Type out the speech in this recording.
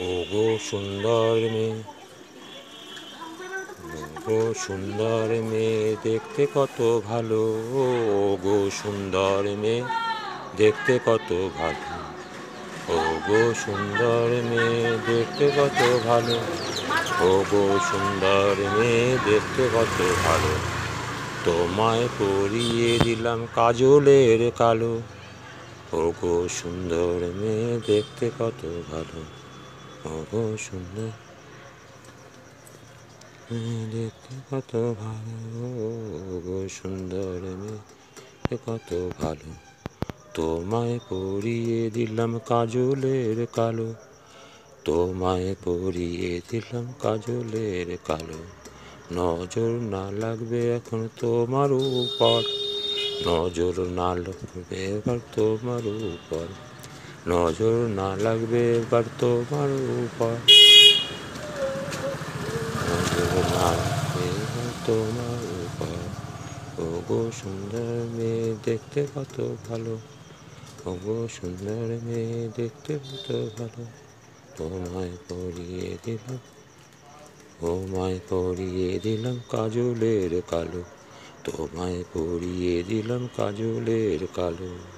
ওগো সুন্দর মেয়ে, ওগো সুন্দর মেয়ে দেখতে কত ভালো। ওগো সুন্দর মেয়ে দেখতে কত ভালো। ওগো সুন্দর মেয়ে দেখতে কত ভালো। ওগো সুন্দর মেয়ে দেখতে কত ভালো। তোমায় পরিয়ে দিলাম কাজলের কালো। ওগো সুন্দর মেয়ে দেখতে কত ভালো। ওগো সুন্দর মেয়ে দেখতে কত ভালো। ওগো সুন্দর মেয়ে কত ভালো। তোমায় পরিয়ে দিলাম কাজলের কালো। তোমায় পরিয়ে দিলাম কাজলের কালো। নজর না লাগবে এখন তোমার উপর। নজর না লাগবে এবার তোমার উপর। নজর না লাগবে এবার তোমার উপর। নজর না লাগবে এবার তোমার উপর। ওগো সুন্দর মেয়ে দেখতে কত ভালো। ওগো সুন্দর মেয়ে দেখতে কত ভালো। তোমায় পরিয়ে দিলাম, তোমায় পরিয়ে দিলাম কাজলের কালো। তোমায় পরিয়ে দিলাম কাজলের কালো।